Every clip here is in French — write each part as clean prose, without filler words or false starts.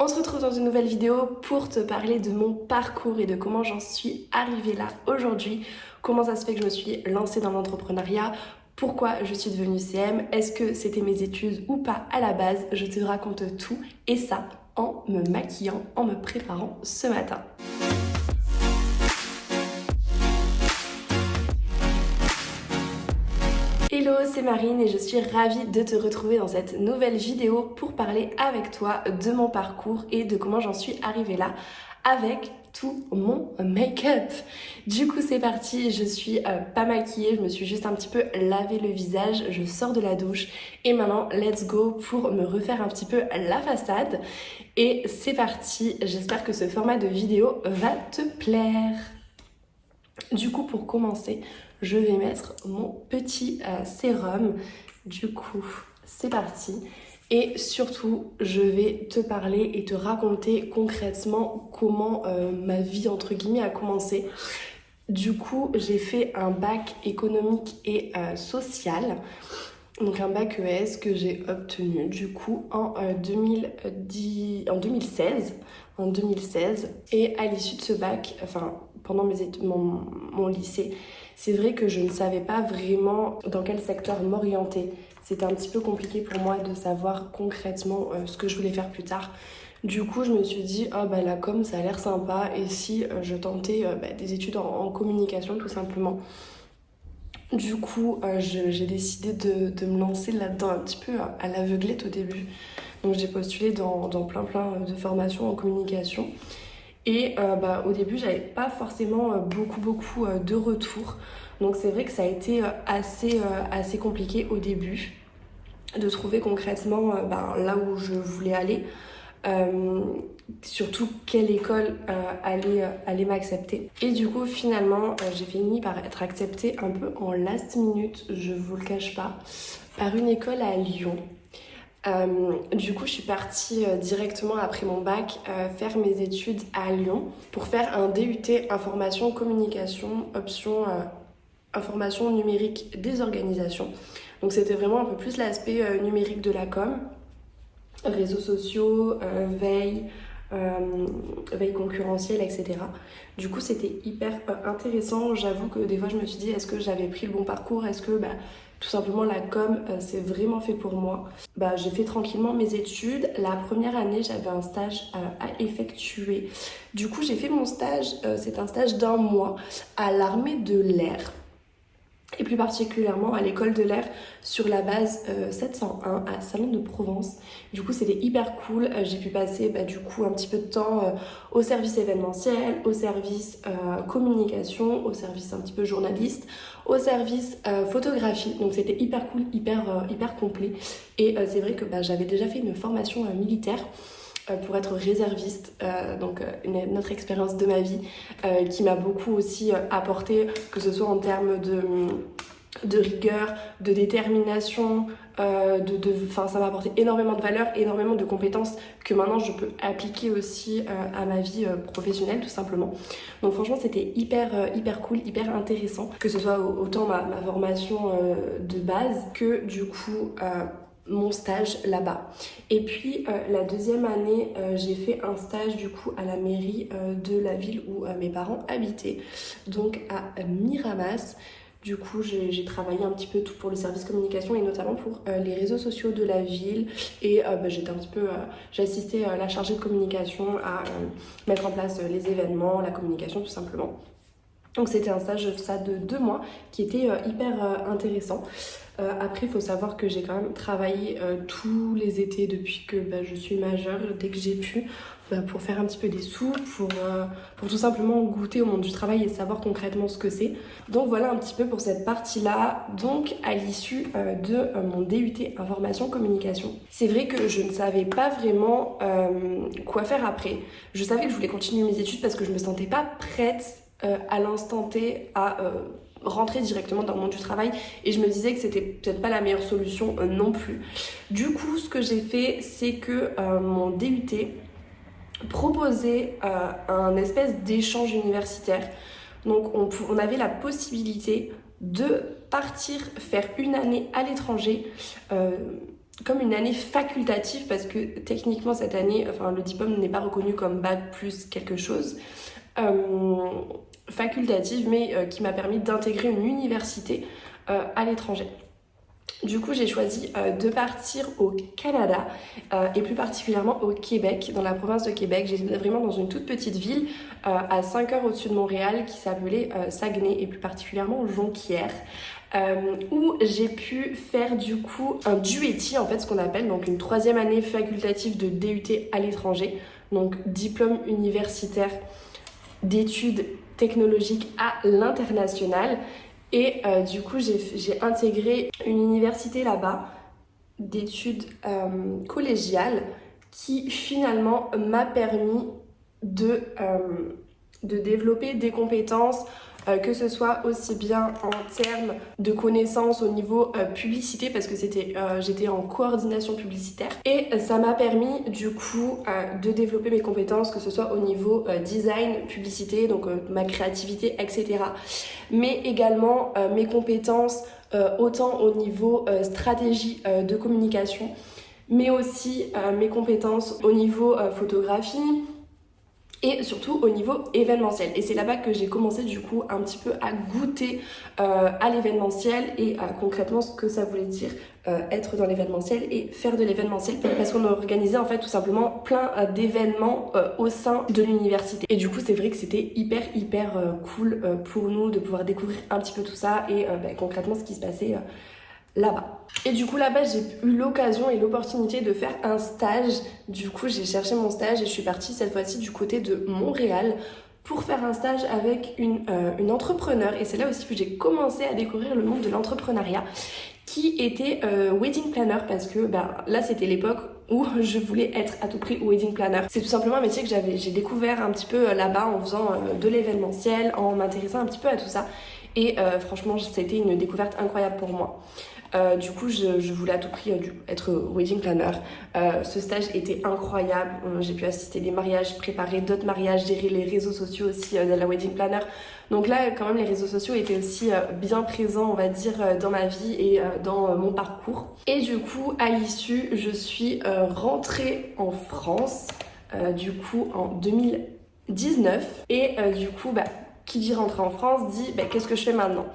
On se retrouve dans une nouvelle vidéo pour te parler de mon parcours et de comment j'en suis arrivée là aujourd'hui. Comment ça se fait que je me suis lancée dans l'entrepreneuriat, pourquoi je suis devenue CM, est-ce que c'était mes études ou pas à la base. Je te raconte tout et ça en me maquillant, en me préparant ce matin. Hello, c'est Marine et je suis ravie de te retrouver dans cette nouvelle vidéo pour parler avec toi de mon parcours et de comment j'en suis arrivée là avec tout mon make-up. Du coup c'est parti, je suis pas maquillée, je me suis juste un petit peu lavé le visage, je sors de la douche et maintenant let's go pour me refaire un petit peu la façade. Et c'est parti, j'espère que ce format de vidéo va te plaire. Du coup, pour commencer, je vais mettre mon petit sérum. Du coup, c'est parti. Et surtout, je vais te parler et te raconter concrètement comment ma vie, entre guillemets, a commencé. Du coup, j'ai fait un bac économique et social. Donc un bac ES que j'ai obtenu du coup en 2016. Et à l'issue de ce bac, enfin pendant mon lycée, c'est vrai que je ne savais pas vraiment dans quel secteur m'orienter. C'était un petit peu compliqué pour moi de savoir concrètement ce que je voulais faire plus tard. Du coup, je me suis dit, oh bah la com, ça a l'air sympa. Et si je tentais des études en communication, tout simplement. Du coup, j'ai décidé de me lancer là-dedans un petit peu à l'aveuglette au début. Donc j'ai postulé dans plein de formations en communication. Et au début, j'avais pas forcément beaucoup de retours. Donc c'est vrai que ça a été assez compliqué au début de trouver concrètement là où je voulais aller. Surtout quelle école allait m'accepter. Et du coup finalement j'ai fini par être acceptée un peu en last minute, je vous le cache pas, par une école à Lyon. Du coup je suis partie directement après mon bac faire mes études à Lyon pour faire un DUT information communication option information numérique des organisations. Donc c'était vraiment un peu plus l'aspect numérique de la com, réseaux sociaux, veille concurrentielle, etc. Du coup, c'était hyper intéressant. J'avoue que des fois, je me suis dit, est-ce que j'avais pris le bon parcours? Est-ce que tout simplement la com, c'est vraiment fait pour moi? J'ai fait tranquillement mes études. La première année, j'avais un stage à effectuer. Du coup, j'ai fait mon stage, c'est un stage d'1 mois à l'armée de l'air. Et plus particulièrement à l'école de l'air sur la base 701 à Salon de Provence. Du coup c'était hyper cool, j'ai pu passer du coup un petit peu de temps au service événementiel, au service communication, au service un petit peu journaliste, au service photographie. Donc c'était hyper cool, hyper complet. Et c'est vrai que j'avais déjà fait une formation militaire pour être réserviste, donc une autre expérience de ma vie qui m'a beaucoup aussi apporté, que ce soit en termes de rigueur, de détermination, ça m'a apporté énormément de valeur, énormément de compétences que maintenant je peux appliquer aussi à ma vie professionnelle tout simplement. Donc franchement c'était hyper cool, hyper intéressant, que ce soit autant ma formation de base que du coup mon stage là-bas. Et puis la deuxième année, j'ai fait un stage du coup à la mairie de la ville où mes parents habitaient, donc à Miramas. Du coup, j'ai travaillé un petit peu tout pour le service communication et notamment pour les réseaux sociaux de la ville. Et j'ai assisté la chargée de communication à mettre en place les événements, la communication tout simplement. Donc c'était un stage de 2 mois qui était hyper intéressant. Après, il faut savoir que j'ai quand même travaillé tous les étés depuis que je suis majeure, dès que j'ai pu, pour faire un petit peu des sous, pour tout simplement goûter au monde du travail et savoir concrètement ce que c'est. Donc voilà un petit peu pour cette partie-là. Donc à l'issue de mon DUT Information Communication, c'est vrai que je ne savais pas vraiment quoi faire après. Je savais que je voulais continuer mes études parce que je me sentais pas prête à l'instant T à rentrer directement dans le monde du travail et je me disais que c'était peut-être pas la meilleure solution non plus. Du coup, ce que j'ai fait, c'est que mon DUT proposait un espèce d'échange universitaire. Donc on avait la possibilité de partir faire une année à l'étranger comme une année facultative parce que techniquement cette année, enfin le diplôme n'est pas reconnu comme bac plus quelque chose, facultative mais qui m'a permis d'intégrer une université à l'étranger. Du coup, j'ai choisi de partir au Canada et plus particulièrement au Québec, dans la province de Québec. J'étais vraiment dans une toute petite ville à 5 heures au-dessus de Montréal qui s'appelait Saguenay et plus particulièrement Jonquière. Où j'ai pu faire du coup un DUETI, en fait ce qu'on appelle donc une 3e année facultative de DUT à l'étranger, donc diplôme universitaire d'études technologiques à l'international. Et du coup j'ai intégré une université là-bas d'études collégiales qui finalement m'a permis de développer des compétences que ce soit aussi bien en termes de connaissances au niveau publicité parce que j'étais en coordination publicitaire et ça m'a permis du coup de développer mes compétences que ce soit au niveau design, publicité, donc ma créativité, etc. Mais également mes compétences autant au niveau stratégie de communication mais aussi mes compétences au niveau photographie et surtout au niveau événementiel. Et c'est là-bas que j'ai commencé du coup un petit peu à goûter à l'événementiel et concrètement ce que ça voulait dire être dans l'événementiel et faire de l'événementiel parce qu'on organisait en fait tout simplement plein d'événements au sein de l'université. Et du coup c'est vrai que c'était hyper cool pour nous de pouvoir découvrir un petit peu tout ça et concrètement ce qui se passait là-bas. Et du coup là-bas j'ai eu l'occasion et l'opportunité de faire un stage. Du coup j'ai cherché mon stage et je suis partie cette fois-ci du côté de Montréal pour faire un stage avec une entrepreneur. Et c'est là aussi que j'ai commencé à découvrir le monde de l'entrepreneuriat qui était wedding planner parce que là c'était l'époque où je voulais être à tout prix wedding planner. C'est tout simplement un métier que j'ai découvert un petit peu là-bas en faisant de l'événementiel, en m'intéressant un petit peu à tout ça. Et franchement c'était une découverte incroyable pour moi. Du coup je voulais à tout prix être wedding planner. Ce stage était incroyable, j'ai pu assister des mariages, préparer d'autres mariages, gérer les réseaux sociaux aussi de la wedding planner. Donc là quand même les réseaux sociaux étaient aussi bien présents on va dire dans ma vie et dans mon parcours. Et du coup à l'issue je suis rentrée en France du coup en 2019 et du coup qui dit rentrer en France dit qu'est-ce que je fais maintenant.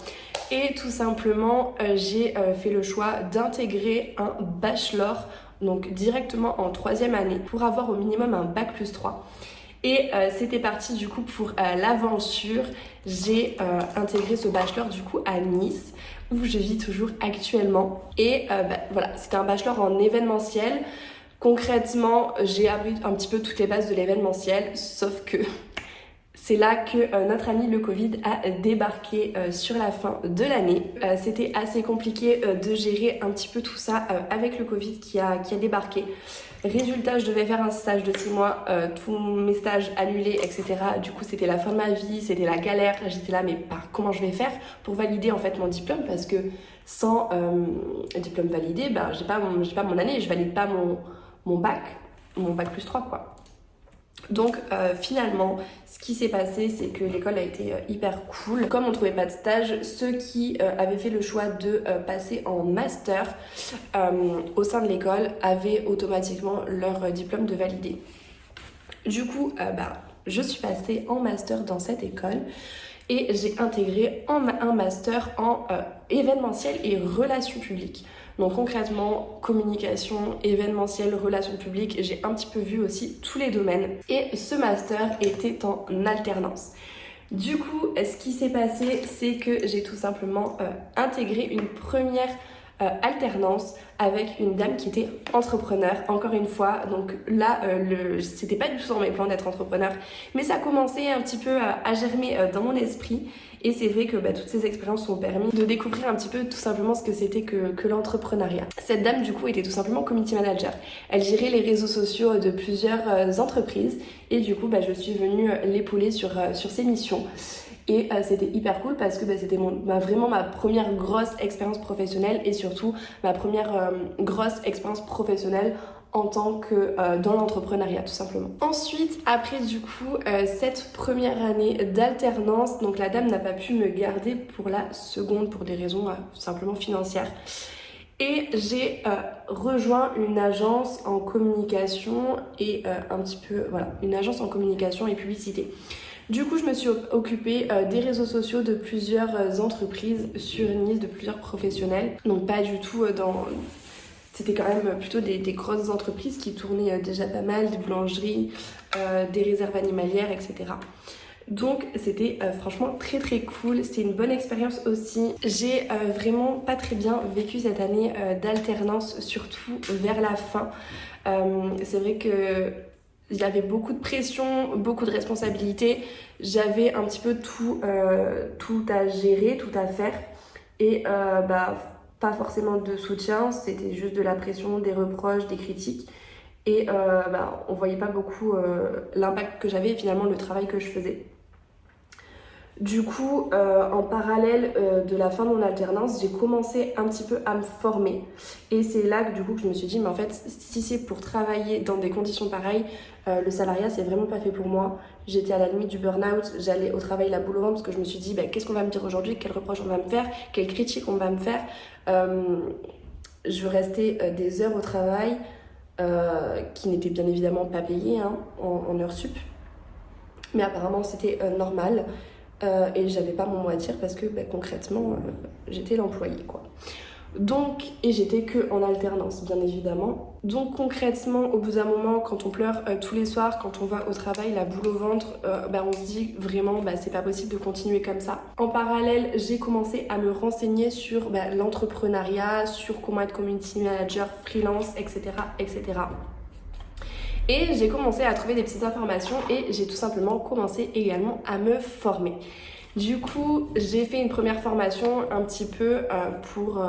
Et tout simplement, j'ai fait le choix d'intégrer un bachelor, donc directement en 3e année, pour avoir au minimum un bac plus 3. Et c'était parti du coup pour l'aventure. J'ai intégré ce bachelor du coup à Nice, où je vis toujours actuellement. Et voilà, c'était un bachelor en événementiel. Concrètement, j'ai appris un petit peu toutes les bases de l'événementiel, sauf que c'est là que notre ami le Covid a débarqué sur la fin de l'année. C'était assez compliqué de gérer un petit peu tout ça avec le Covid qui a débarqué. Résultat, je devais faire un stage de 6 mois, tous mes stages annulés, etc. Du coup, c'était la fin de ma vie, c'était la galère. J'étais là, mais comment je vais faire pour valider en fait mon diplôme parce que sans diplôme validé, j'ai pas mon année, je valide pas mon bac plus 3 quoi. Donc finalement ce qui s'est passé c'est que l'école a été hyper cool. Comme on trouvait pas de stage, ceux qui avaient fait le choix de passer en master au sein de l'école avaient automatiquement leur diplôme de validé. Du coup je suis passée en master dans cette école et j'ai intégré un master en événementiel et relations publiques. Donc concrètement, communication, événementiel, relations publiques, j'ai un petit peu vu aussi tous les domaines. Et ce master était en alternance. Du coup, ce qui s'est passé, c'est que j'ai tout simplement intégré une première alternance avec une dame qui était entrepreneur, encore une fois. Donc là, c'était pas du tout dans mes plans d'être entrepreneur, mais ça a commencé un petit peu à germer dans mon esprit. Et c'est vrai que toutes ces expériences ont permis de découvrir un petit peu tout simplement ce que c'était que l'entrepreneuriat. Cette dame du coup était tout simplement community manager. Elle gérait les réseaux sociaux de plusieurs entreprises et du coup je suis venue l'épauler sur ses missions. Et c'était hyper cool parce que c'était vraiment ma première grosse expérience professionnelle et surtout ma première grosse expérience professionnelle en tant que dans l'entrepreneuriat tout simplement. Ensuite, après du coup cette première année d'alternance, donc la dame n'a pas pu me garder pour la seconde pour des raisons simplement financières. Et j'ai rejoint une agence en communication et une agence en communication et publicité. Du coup, je me suis occupée des réseaux sociaux de plusieurs entreprises sur Nice, de plusieurs professionnels. Donc pas du tout C'était quand même plutôt des grosses entreprises qui tournaient déjà pas mal, des boulangeries, des réserves animalières, etc. Donc c'était franchement très très cool, c'était une bonne expérience aussi. J'ai vraiment pas très bien vécu cette année d'alternance, surtout vers la fin. C'est vrai que il y avait beaucoup de pression, beaucoup de responsabilités. J'avais un petit peu tout à gérer, tout à faire. Et pas forcément de soutien, c'était juste de la pression, des reproches, des critiques. Et on voyait pas beaucoup l'impact que j'avais et finalement le travail que je faisais. Du coup, en parallèle de la fin de mon alternance, j'ai commencé un petit peu à me former. Et c'est là que, je me suis dit, mais en fait, si c'est pour travailler dans des conditions pareilles, le salariat, c'est vraiment pas fait pour moi. J'étais à la limite du burn-out, j'allais au travail la boule au ventre parce que je me suis dit, qu'est-ce qu'on va me dire aujourd'hui, quel reproche on va me faire, quelle critique on va me faire. Je restais des heures au travail qui n'étaient bien évidemment pas payées en heures sup. Mais apparemment, c'était normal. Et j'avais pas mon mot à dire parce que concrètement j'étais l'employée quoi. Donc, et j'étais que en alternance bien évidemment. Donc concrètement au bout d'un moment quand on pleure tous les soirs, quand on va au travail la boule au ventre, on se dit vraiment c'est pas possible de continuer comme ça. En parallèle j'ai commencé à me renseigner sur l'entrepreneuriat, sur comment être community manager, freelance, etc. Et j'ai commencé à trouver des petites informations et j'ai tout simplement commencé également à me former. Du coup, j'ai fait une première formation un petit peu pour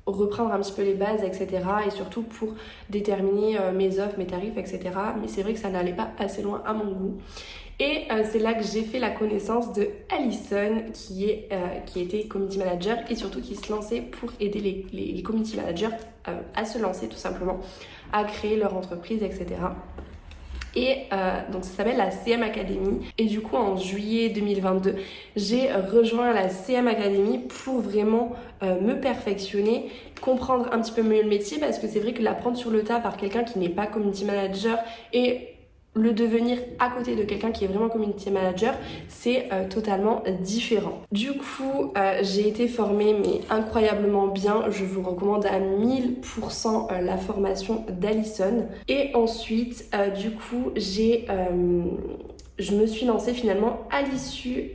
reprendre un petit peu les bases, etc. Et surtout pour déterminer mes offres, mes tarifs, etc. Mais c'est vrai que ça n'allait pas assez loin à mon goût. Et c'est là que j'ai fait la connaissance de Alison qui était community manager et surtout qui se lançait pour aider les community managers à se lancer tout simplement, à créer leur entreprise, etc. Et donc ça s'appelle la CM Academy. Et du coup en juillet 2022, j'ai rejoint la CM Academy pour vraiment me perfectionner, comprendre un petit peu mieux le métier parce que c'est vrai que l'apprendre sur le tas par quelqu'un qui n'est pas community manager et le devenir à côté de quelqu'un qui est vraiment community manager, c'est totalement différent. Du coup, j'ai été formée mais incroyablement bien. Je vous recommande à 1000% la formation d'Alison. Et ensuite, je me suis lancée finalement à l'issue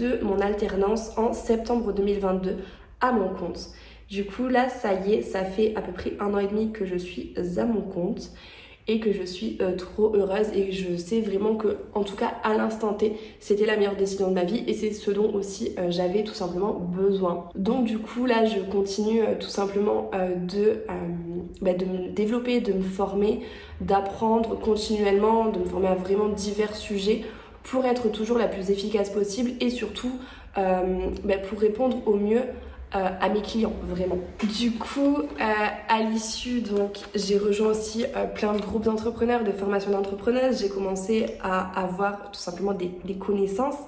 de mon alternance en septembre 2022 à mon compte. Du coup, là, ça y est, ça fait à peu près 1 an et demi que je suis à mon compte. Et que je suis trop heureuse et je sais vraiment que, en tout cas à l'instant T, c'était la meilleure décision de ma vie et c'est ce dont aussi j'avais tout simplement besoin. Donc du coup là je continue tout simplement de me développer, de me former, d'apprendre continuellement, de me former à vraiment divers sujets pour être toujours la plus efficace possible et surtout pour répondre au mieux à mes clients vraiment. Du coup à l'issue donc j'ai rejoint aussi plein de groupes d'entrepreneurs, de formations d'entrepreneuses. J'ai commencé à avoir tout simplement des connaissances,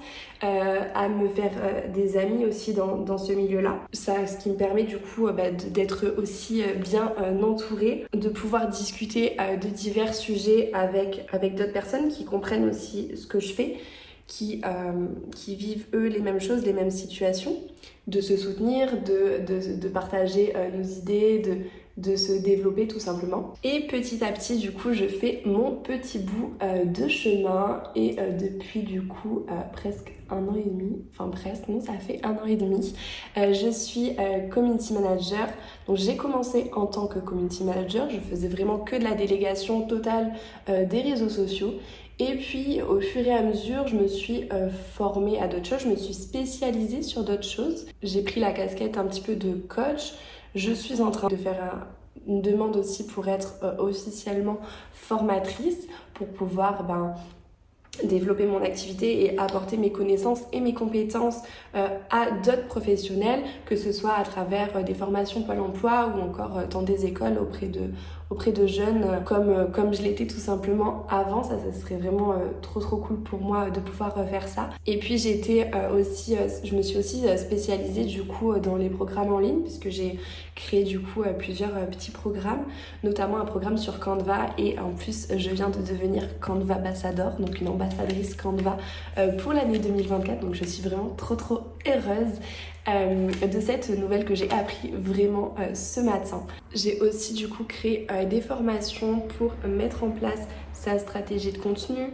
à me faire des amis aussi dans ce milieu-là. Ça, ce qui me permet du coup d'être aussi bien entourée, de pouvoir discuter de divers sujets avec d'autres personnes qui comprennent aussi ce que je fais, qui vivent eux les mêmes choses, les mêmes situations, de se soutenir, de partager nos idées, de se développer tout simplement. Et petit à petit du coup je fais mon petit bout de chemin et depuis du coup presque 1 an et demi, enfin presque, non ça fait 1 an et demi, je suis community manager. Donc j'ai commencé en tant que community manager, je faisais vraiment que de la délégation totale des réseaux sociaux. Et puis au fur et à mesure, je me suis formée à d'autres choses, je me suis spécialisée sur d'autres choses. J'ai pris la casquette un petit peu de coach. Je suis en train de faire une demande aussi pour être officiellement formatrice, pour pouvoir développer mon activité et apporter mes connaissances et mes compétences à d'autres professionnels, que ce soit à travers des formations Pôle emploi ou encore dans des écoles auprès de jeunes comme je l'étais tout simplement avant. Ça serait vraiment trop cool pour moi de pouvoir faire ça. Et puis je me suis aussi spécialisée du coup dans les programmes en ligne, puisque j'ai créé du coup plusieurs petits programmes, notamment un programme sur Canva, et en plus je viens de devenir Canva ambassadeur, donc une ambassadrice Canva pour l'année 2024, donc je suis vraiment trop heureuse de cette nouvelle que j'ai appris vraiment ce matin. J'ai aussi du coup créé des formations pour mettre en place sa stratégie de contenu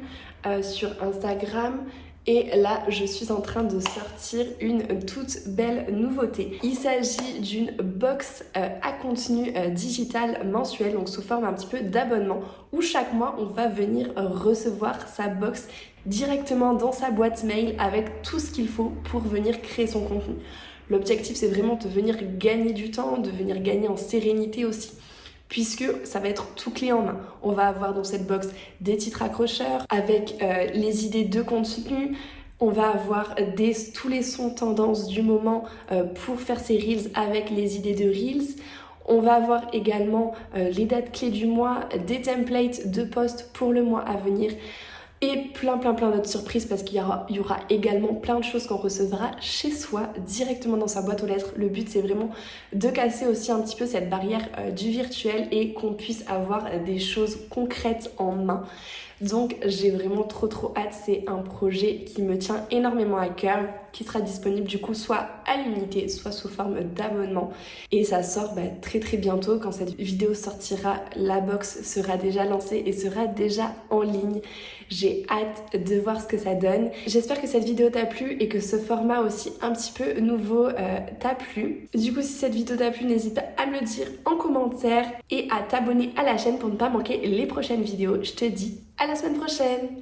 sur Instagram. Et là, je suis en train de sortir une toute belle nouveauté. Il s'agit d'une box à contenu digital mensuel, donc sous forme un petit peu d'abonnement, où chaque mois, on va venir recevoir sa box directement dans sa boîte mail avec tout ce qu'il faut pour venir créer son contenu. L'objectif, c'est vraiment de venir gagner du temps, de venir gagner en sérénité aussi, puisque ça va être tout clé en main. On va avoir dans cette box des titres accrocheurs avec les idées de contenu. On va avoir tous les sons tendances du moment pour faire ses reels avec les idées de reels. On va avoir également les dates clés du mois, des templates de posts pour le mois à venir. Et plein d'autres surprises, parce qu'il y aura également plein de choses qu'on recevra chez soi directement dans sa boîte aux lettres. Le but, c'est vraiment de casser aussi un petit peu cette barrière du virtuel et qu'on puisse avoir des choses concrètes en main. Donc j'ai vraiment trop hâte. C'est un projet qui me tient énormément à cœur, qui sera disponible du coup soit à l'unité, soit sous forme d'abonnement. Et ça sort très bientôt. Quand cette vidéo sortira, la box sera déjà lancée et sera déjà en ligne. J'ai hâte de voir ce que ça donne. J'espère que cette vidéo t'a plu et que ce format aussi un petit peu nouveau t'a plu. Du coup, si cette vidéo t'a plu, n'hésite pas à me le dire en commentaire et à t'abonner à la chaîne pour ne pas manquer les prochaines vidéos. Je te dis à la semaine prochaine!